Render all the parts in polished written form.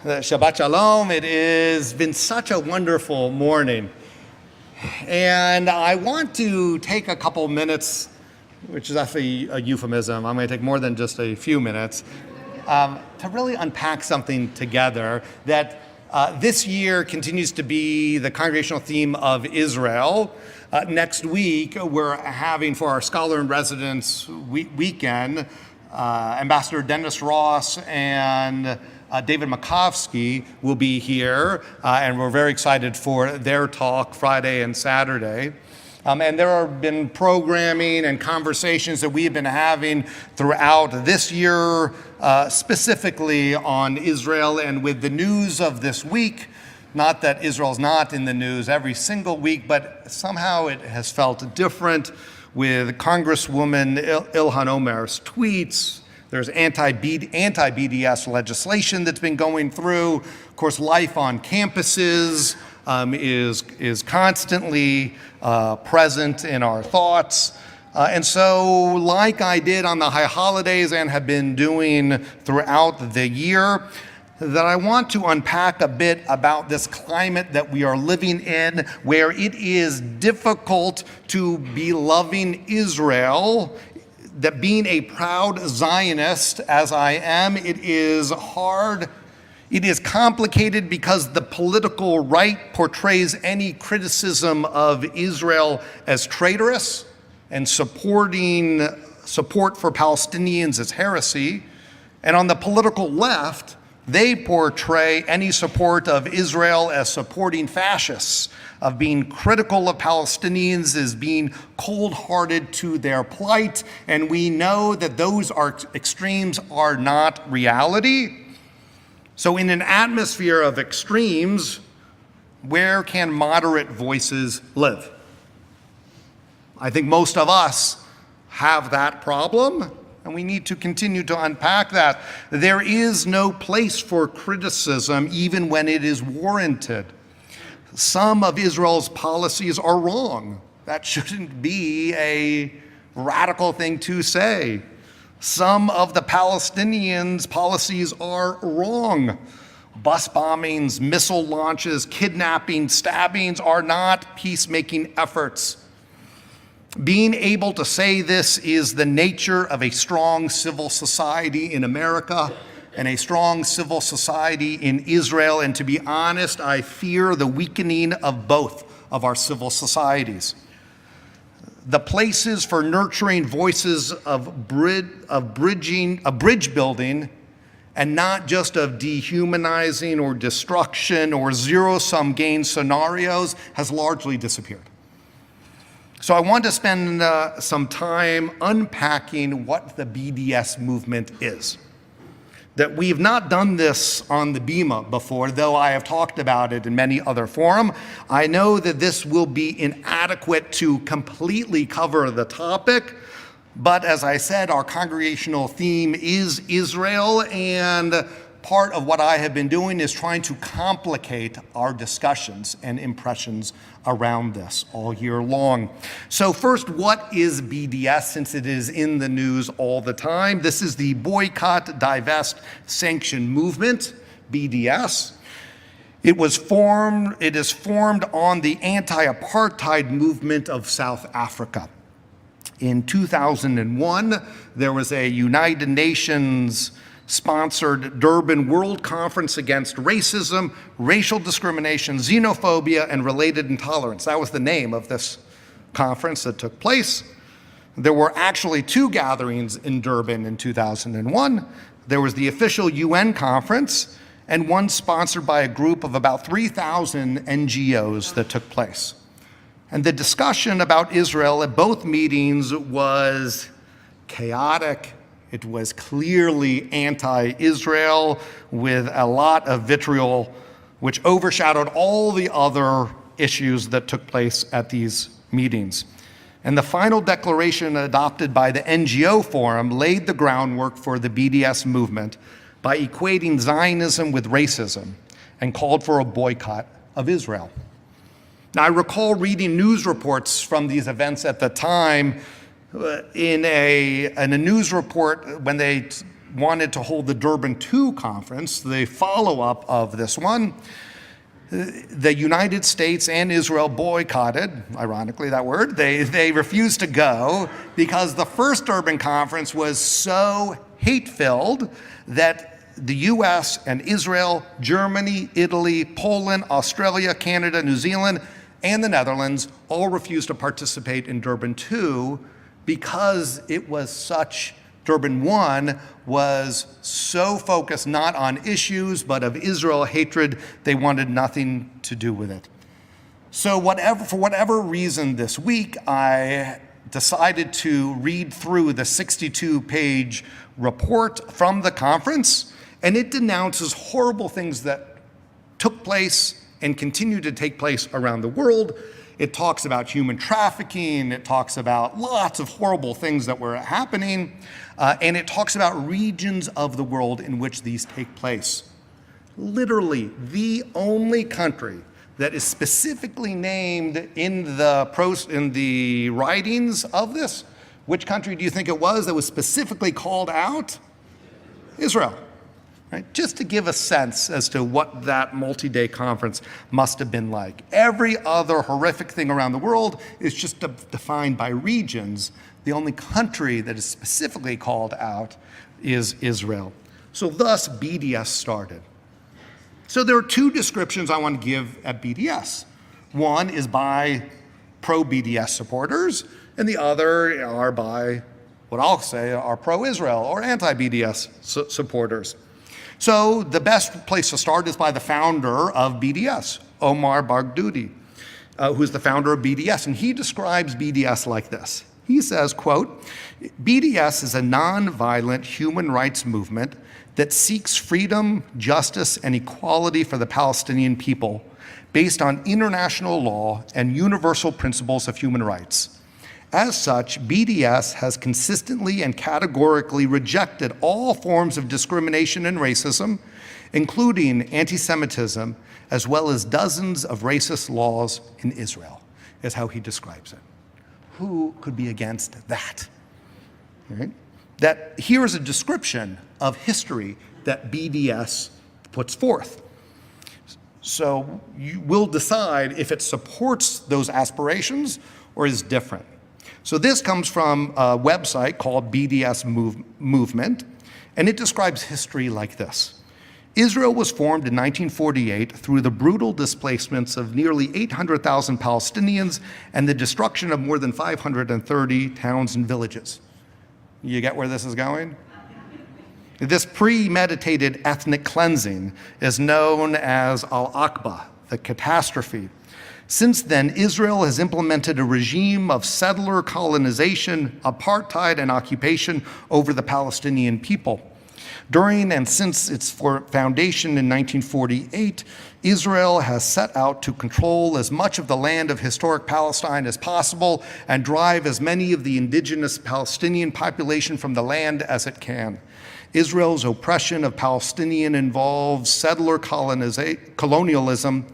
Shabbat Shalom. It has been such a wonderful morning. And I want to take a couple minutes, which is actually a euphemism. I'm going to take more than just a few minutes, to really unpack something together that this year continues to be the congregational theme of Israel. Next week, we're having for our Scholar in Residence weekend, Ambassador Dennis Ross and David Makovsky will be here, and we're very excited for their talk Friday and Saturday. And there have been programming and conversations that we have been having throughout this year, specifically on Israel, and with the news of this week. Not that Israel's not in the news every single week, but somehow it has felt different with Congresswoman Ilhan Omer's tweets. There's anti-BDS legislation that's been going through. Of course, life on campuses is constantly present in our thoughts. And so, like I did on the high holidays and have been doing throughout the year, that I want to unpack a bit about this climate that we are living in, where it is difficult to be loving Israel, that being a proud Zionist, as I am, it is hard. It is complicated because the political right portrays any criticism of Israel as traitorous and support for Palestinians as heresy. And on the political left, they portray any support of Israel as supporting fascists, of being critical of Palestinians as being cold-hearted to their plight. And we know that those extremes are not reality. So in an atmosphere of extremes, where can moderate voices live? I think most of us have that problem, and we need to continue to unpack that. There is no place for criticism, even when it is warranted. Some of Israel's policies are wrong. That shouldn't be a radical thing to say. Some of the Palestinians' policies are wrong. Bus bombings, missile launches, kidnapping, stabbings are not peacemaking efforts. Being able to say this is the nature of a strong civil society in America and a strong civil society in Israel. And to be honest, I fear the weakening of both of our civil societies. The places for nurturing voices of bridge building, and not just of dehumanizing or destruction or zero-sum gain scenarios, has largely disappeared. So I want to spend some time unpacking what the BDS movement is. That we've not done this on the Bima before, though I have talked about it in many other forums. I know that this will be inadequate to completely cover the topic, but as I said, our congregational theme is Israel, and part of what I have been doing is trying to complicate our discussions and impressions around this all year long. So first, what is BDS, since it is in the news all the time? This is the Boycott, Divest, Sanction Movement, BDS. It is formed on the anti-apartheid movement of South Africa. In 2001, there was a United Nations sponsored Durban World Conference Against Racism, Racial Discrimination, Xenophobia, and Related Intolerance. That was the name of this conference that took place. There were actually two gatherings in Durban in 2001. There was the official UN conference and one sponsored by a group of about 3,000 NGOs that took place. And the discussion about Israel at both meetings was chaotic. It was clearly anti-Israel with a lot of vitriol, which overshadowed all the other issues that took place at these meetings. And the final declaration adopted by the NGO Forum laid the groundwork for the BDS movement by equating Zionism with racism and called for a boycott of Israel. Now, I recall reading news reports from these events at the time. In a news report, when they wanted to hold the Durban II conference, the follow-up of this one. The United States and Israel boycotted, ironically that word, they refused to go because the first Durban conference was so hate-filled that the US and Israel, Germany, Italy, Poland, Australia, Canada, New Zealand, and the Netherlands all refused to participate in Durban II because it was such, Durban I was so focused not on issues, but of Israel hatred, they wanted nothing to do with it. So for whatever reason this week, I decided to read through the 62-page report from the conference, and it denounces horrible things that took place and continue to take place around the world. It talks about human trafficking, it talks about lots of horrible things that were happening, and it talks about regions of the world in which these take place. Literally, the only country that is specifically named in the writings of this, which country do you think it was that was specifically called out? Israel. Right? Just to give a sense as to what that multi-day conference must have been like. Every other horrific thing around the world is just defined by regions. The only country that is specifically called out is Israel. So thus BDS started. So there are two descriptions I want to give at BDS. One is by pro-BDS supporters, and the other are by what I'll say are pro-Israel or anti-BDS supporters. So the best place to start is by the founder of BDS, Omar Barghouti, who's the founder of BDS, and he describes BDS like this. He says, quote, BDS is a nonviolent human rights movement that seeks freedom, justice, and equality for the Palestinian people based on international law and universal principles of human rights. As such, BDS has consistently and categorically rejected all forms of discrimination and racism, including anti-Semitism, as well as dozens of racist laws in Israel, is how he describes it. Who could be against that? Right? That here is a description of history that BDS puts forth. So you will decide if it supports those aspirations or is different. So this comes from a website called BDS Movement, and it describes history like this. Israel was formed in 1948 through the brutal displacements of nearly 800,000 Palestinians and the destruction of more than 530 towns and villages. You get where this is going? This premeditated ethnic cleansing is known as Al-Aqba, the catastrophe. Since then, Israel has implemented a regime of settler colonization, apartheid, and occupation over the Palestinian people. During and since its foundation in 1948, Israel has set out to control as much of the land of historic Palestine as possible and drive as many of the indigenous Palestinian population from the land as it can. Israel's oppression of Palestinian involves settler colonialism.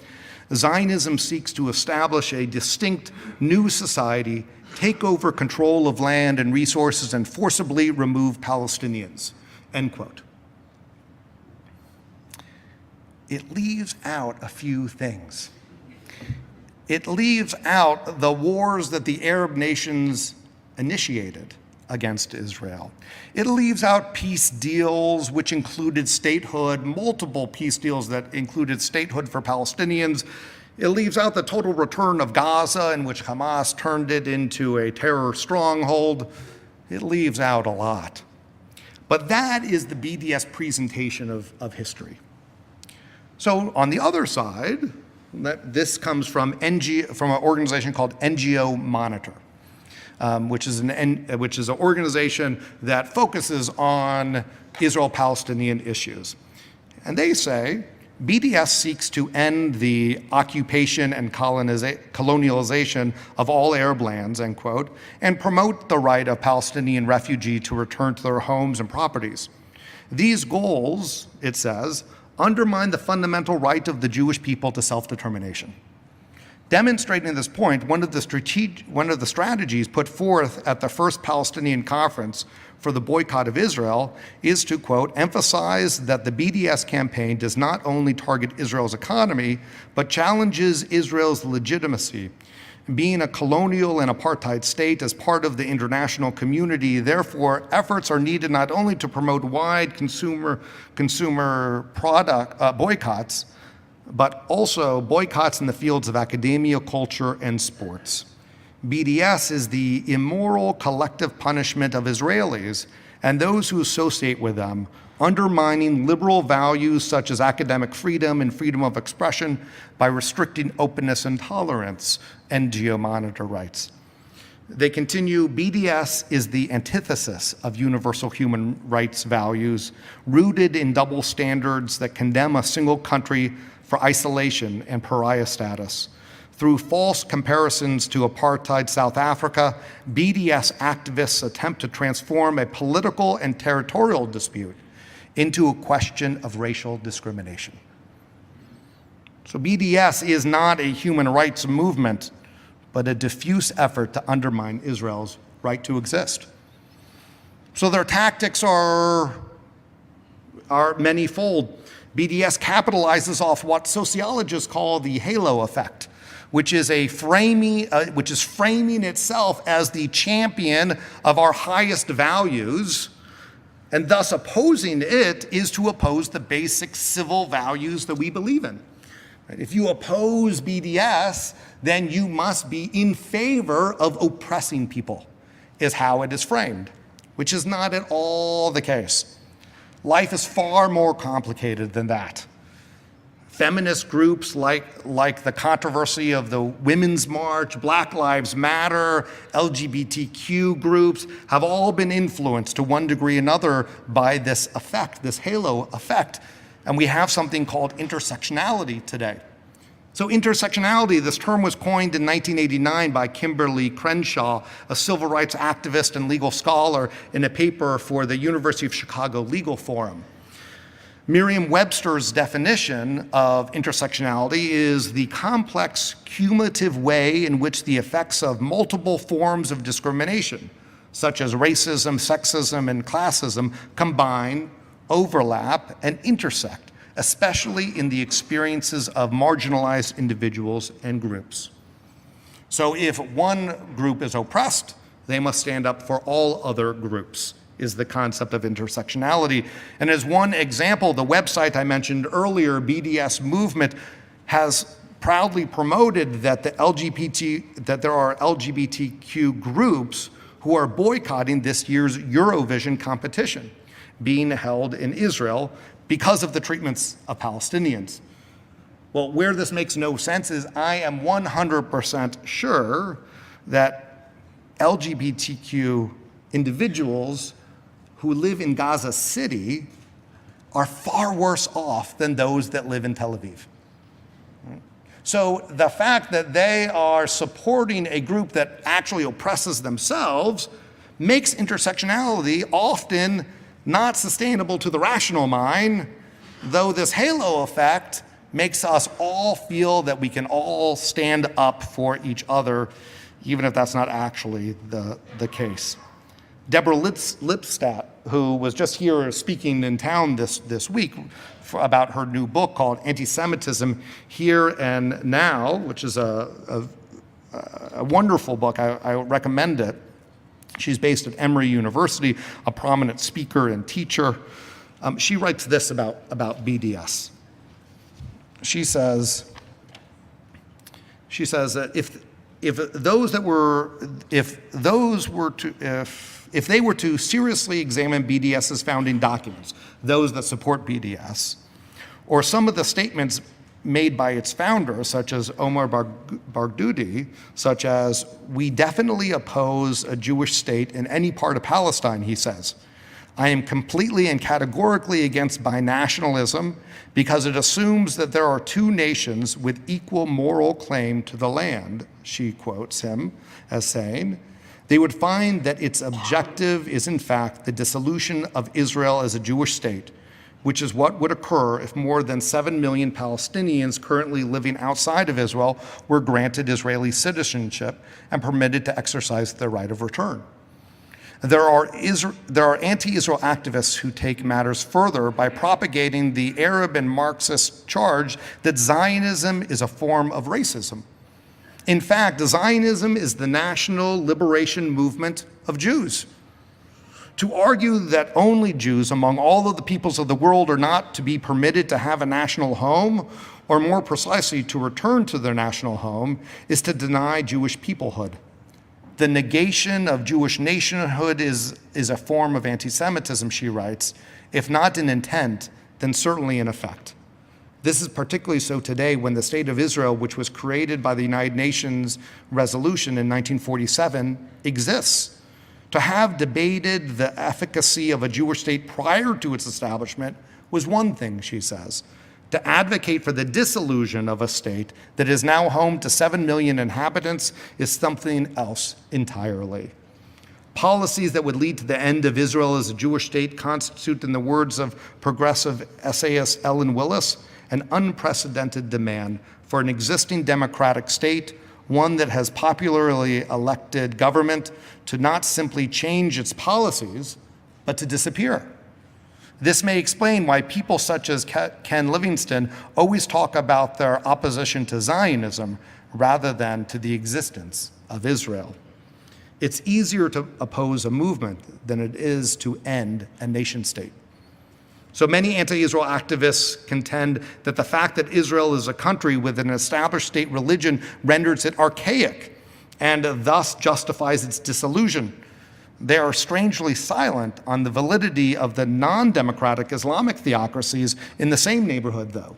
Zionism seeks to establish a distinct new society, take over control of land and resources, and forcibly remove Palestinians, end quote. It leaves out a few things. It leaves out the wars that the Arab nations initiated against Israel. It leaves out peace deals which included statehood, multiple peace deals that included statehood for Palestinians. It leaves out the total return of Gaza, in which Hamas turned it into a terror stronghold. It leaves out a lot. But that is the BDS presentation of history. So on the other side, this comes from an organization called NGO Monitor. Which is an organization that focuses on Israel-Palestinian issues. And they say, BDS seeks to end the occupation and colonialization of all Arab lands, end quote, and promote the right of Palestinian refugees to return to their homes and properties. These goals, it says, undermine the fundamental right of the Jewish people to self-determination. Demonstrating this point, one of the strategies put forth at the first Palestinian conference for the boycott of Israel is to, quote, emphasize that the BDS campaign does not only target Israel's economy, but challenges Israel's legitimacy. Being a colonial and apartheid state as part of the international community, therefore, efforts are needed not only to promote wide consumer product boycotts, but also boycotts in the fields of academia, culture, and sports. BDS is the immoral collective punishment of Israelis and those who associate with them, undermining liberal values such as academic freedom and freedom of expression by restricting openness and tolerance, NGO monitor rights. They continue, BDS is the antithesis of universal human rights values rooted in double standards that condemn a single country for isolation and pariah status. Through false comparisons to apartheid South Africa, BDS activists attempt to transform a political and territorial dispute into a question of racial discrimination. So BDS is not a human rights movement, but a diffuse effort to undermine Israel's right to exist. So their tactics are manyfold. BDS capitalizes off what sociologists call the halo effect, which is framing itself as the champion of our highest values, and thus opposing it is to oppose the basic civil values that we believe in. If you oppose BDS, then you must be in favor of oppressing people, is how it is framed, which is not at all the case. Life is far more complicated than that. Feminist groups like the controversy of the Women's March, Black Lives Matter, LGBTQ groups have all been influenced to one degree or another by this effect, this halo effect. And we have something called intersectionality today. So intersectionality, this term was coined in 1989 by Kimberly Crenshaw, a civil rights activist and legal scholar, in a paper for the University of Chicago Legal Forum. Merriam-Webster's definition of intersectionality is the complex, cumulative way in which the effects of multiple forms of discrimination, such as racism, sexism, and classism, combine, overlap, and intersect, especially in the experiences of marginalized individuals and groups. So if one group is oppressed, they must stand up for all other groups, is the concept of intersectionality. And as one example, the website I mentioned earlier, BDS Movement, has proudly promoted that there are LGBTQ groups who are boycotting this year's Eurovision competition being held in Israel because of the treatments of Palestinians. Well, where this makes no sense is I am 100% sure that LGBTQ individuals who live in Gaza City are far worse off than those that live in Tel Aviv. So the fact that they are supporting a group that actually oppresses themselves makes intersectionality often not sustainable to the rational mind, though this halo effect makes us all feel that we can all stand up for each other, even if that's not actually the case. Deborah Lipstadt, who was just here speaking in town this week about her new book called Anti-Semitism Here and Now, which is a wonderful book. I recommend it. She's based at Emory University, a prominent speaker and teacher. She writes this about BDS. She says that if they were to seriously examine BDS's founding documents, those that support BDS, or some of the statements made by its founder, such as Omar Barghouti, such as, "We definitely oppose a Jewish state in any part of Palestine," he says. "I am completely and categorically against binationalism because it assumes that there are two nations with equal moral claim to the land," she quotes him as saying. "They would find that its objective is in fact the dissolution of Israel as a Jewish state, which is what would occur if more than 7 million Palestinians currently living outside of Israel were granted Israeli citizenship and permitted to exercise their right of return. There are anti-Israel activists who take matters further by propagating the Arab and Marxist charge that Zionism is a form of racism. In fact, Zionism is the national liberation movement of Jews. To argue that only Jews among all of the peoples of the world are not to be permitted to have a national home, or more precisely, to return to their national home, is to deny Jewish peoplehood. The negation of Jewish nationhood is a form of anti-Semitism, she writes, if not in intent, then certainly in effect. This is particularly so today when the State of Israel, which was created by the United Nations resolution in 1947, exists. To have debated the efficacy of a Jewish state prior to its establishment was one thing, she says. To advocate for the dissolution of a state that is now home to 7 million inhabitants is something else entirely. Policies that would lead to the end of Israel as a Jewish state constitute, in the words of progressive essayist Ellen Willis, an unprecedented demand for an existing democratic state, one that has popularly elected government to not simply change its policies, but to disappear. This may explain why people such as Ken Livingstone always talk about their opposition to Zionism rather than to the existence of Israel. It's easier to oppose a movement than it is to end a nation state. So many anti-Israel activists contend that the fact that Israel is a country with an established state religion renders it archaic and thus justifies its dissolution. They are strangely silent on the validity of the non-democratic Islamic theocracies in the same neighborhood, though.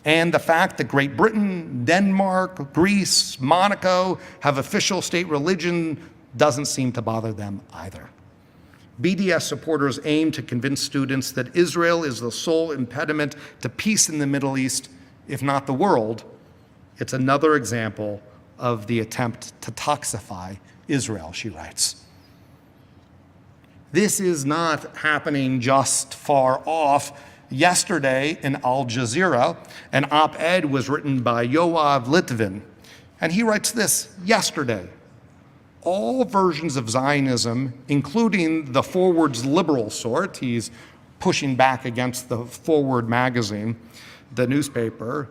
And the fact that Great Britain, Denmark, Greece, Monaco have official state religion doesn't seem to bother them either. BDS supporters aim to convince students that Israel is the sole impediment to peace in the Middle East, if not the world. It's another example of the attempt to toxify Israel, she writes. This is not happening just far off. Yesterday in Al Jazeera, an op-ed was written by Yoav Litvin, and he writes this yesterday. All versions of Zionism, including the Forward's liberal sort, he's pushing back against the Forward magazine, the newspaper,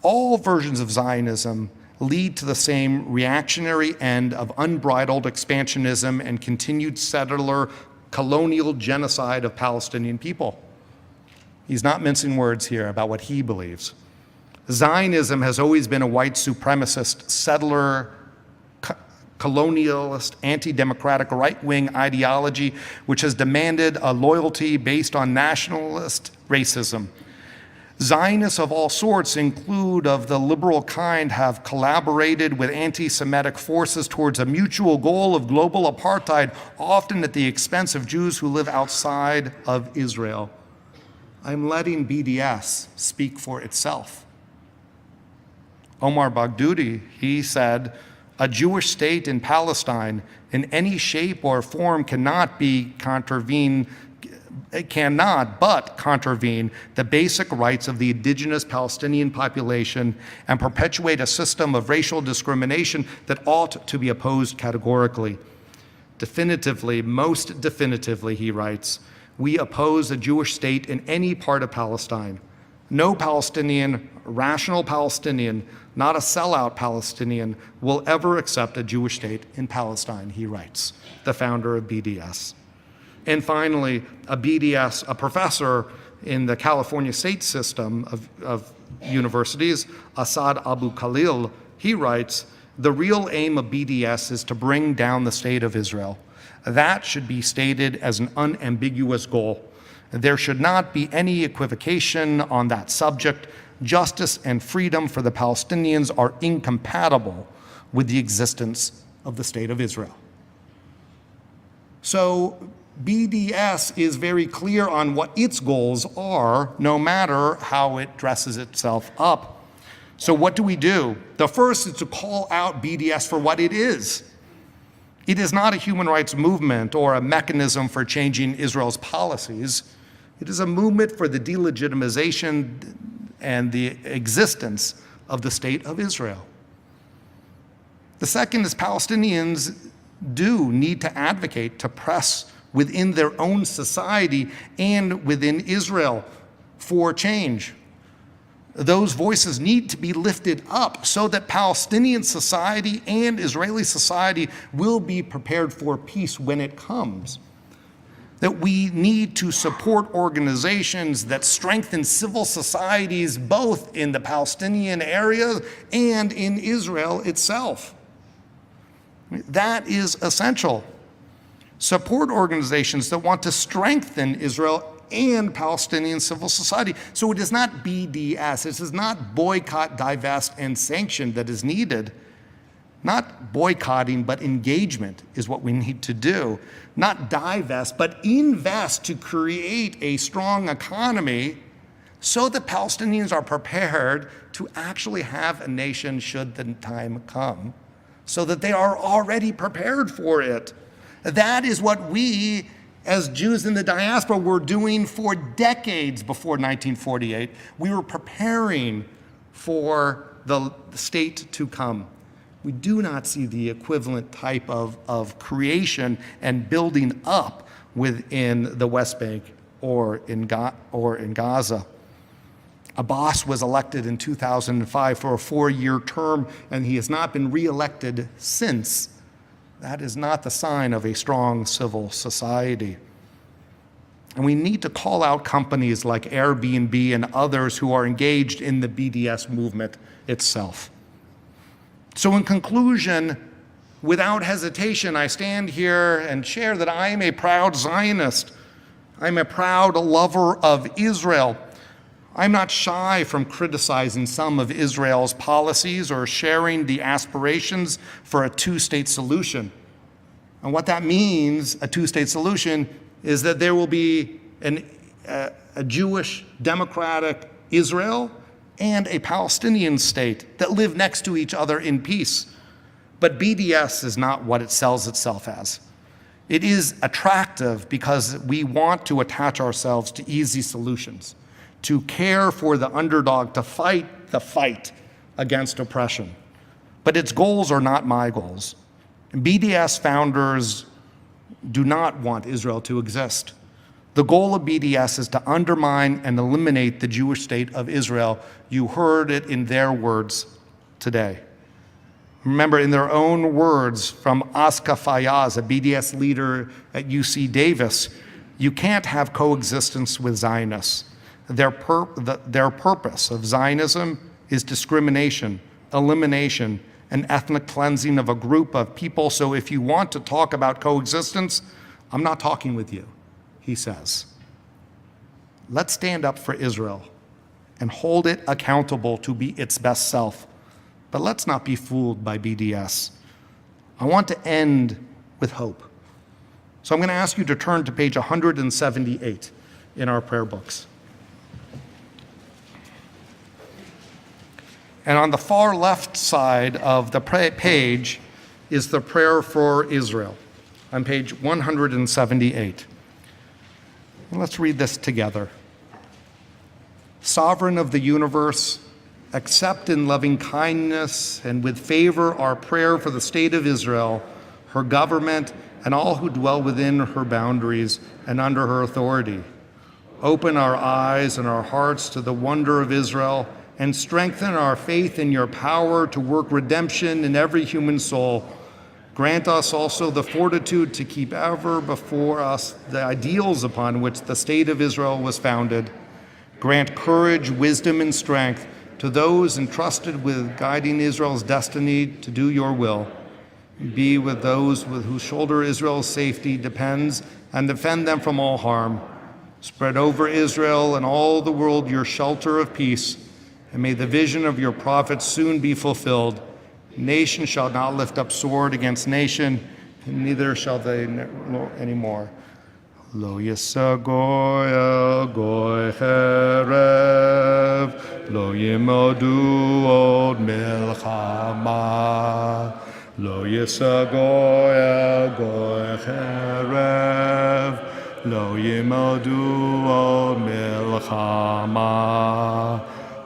all versions of Zionism lead to the same reactionary end of unbridled expansionism and continued settler colonial genocide of Palestinian people. He's not mincing words here about what he believes. Zionism has always been a white supremacist, settler, colonialist, anti-democratic right-wing ideology which has demanded a loyalty based on nationalist racism. Zionists of all sorts, include of the liberal kind, have collaborated with anti-Semitic forces towards a mutual goal of global apartheid, often at the expense of Jews who live outside of Israel. I'm letting BDS speak for itself. Omar Baghdudi, he said, a Jewish state in Palestine in any shape or form cannot but contravene the basic rights of the indigenous Palestinian population and perpetuate a system of racial discrimination that ought to be opposed categorically. Definitively, most definitively, he writes, we oppose a Jewish state in any part of Palestine. No Palestinian, rational Palestinian, not a sellout Palestinian, will ever accept a Jewish state in Palestine, he writes, the founder of BDS. And finally, a professor in the California state system of universities, Asad Abu Khalil, he writes, the real aim of BDS is to bring down the state of Israel. That should be stated as an unambiguous goal. There should not be any equivocation on that subject. Justice and freedom for the Palestinians are incompatible with the existence of the state of Israel. So BDS is very clear on what its goals are, no matter how it dresses itself up. So what do we do? The first is to call out BDS for what it is. It is not a human rights movement or a mechanism for changing Israel's policies. It is a movement for the delegitimization and the existence of the state of Israel. The second is Palestinians do need to advocate to press within their own society and within Israel for change. Those voices need to be lifted up so that Palestinian society and Israeli society will be prepared for peace when it comes. That we need to support organizations that strengthen civil societies both in the Palestinian area and in Israel itself. That is essential. Support organizations that want to strengthen Israel and Palestinian civil society. So it is not BDS, it is not boycott, divest, and sanction that is needed. Not boycotting, but engagement is what we need to do. Not divest, but invest to create a strong economy so that Palestinians are prepared to actually have a nation should the time come, so that they are already prepared for it. That is what we, as Jews in the diaspora, were doing for decades before 1948. We were preparing for the state to come. We do not see the equivalent type of creation and building up within the West Bank or in Gaza. Abbas was elected in 2005 for a 4-year term, and he has not been reelected since. That is not the sign of a strong civil society. And we need to call out companies like Airbnb and others who are engaged in the BDS movement itself. So in conclusion, without hesitation, I stand here and share that I am a proud Zionist. I'm a proud lover of Israel. I'm not shy from criticizing some of Israel's policies or sharing the aspirations for a two-state solution. And what that means, a two-state solution, is that there will be a Jewish democratic Israel and a Palestinian state that live next to each other in peace. But BDS is not what it sells itself as. It is attractive because we want to attach ourselves to easy solutions, to care for the underdog, to fight the fight against oppression. But its goals are not my goals. BDS founders do not want Israel to exist. The goal of BDS is to undermine and eliminate the Jewish state of Israel. You heard it in their words today. Remember, in their own words from Aska Fayaz, a BDS leader at UC Davis, you can't have coexistence with Zionists. Their purpose of Zionism is discrimination, elimination, and ethnic cleansing of a group of people. So if you want to talk about coexistence, I'm not talking with you, he says. Let's stand up for Israel and hold it accountable to be its best self. But let's not be fooled by BDS. I want to end with hope. So I'm going to ask you to turn to page 178 in our prayer books. And on the far left side of the page is the prayer for Israel on page 178. And let's read this together. Sovereign of the universe, accept in loving kindness and with favor our prayer for the state of Israel, her government, and all who dwell within her boundaries and under her authority. Open our eyes and our hearts to the wonder of Israel and strengthen our faith in your power to work redemption in every human soul. Grant us also the fortitude to keep ever before us the ideals upon which the state of Israel was founded. Grant courage, wisdom, and strength to those entrusted with guiding Israel's destiny to do your will. Be with those with whose shoulder Israel's safety depends, and defend them from all harm. Spread over Israel and all the world your shelter of peace, and may the vision of your prophets soon be fulfilled. Nation shall not lift up sword against nation, and neither shall they anymore. Lo yisa goy el goy cherev, lo yimodu od milchama. Lo yisa goy el goy cherev, lo yimodu od milchama.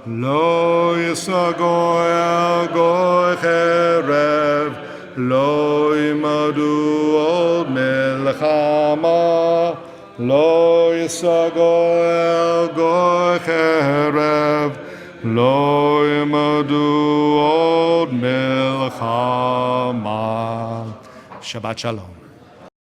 Lo yisa goy el goy cherev, lo yimadu od milchama, lo yisago el goy cherev, lo yimadu od milchama. Shabbat shalom.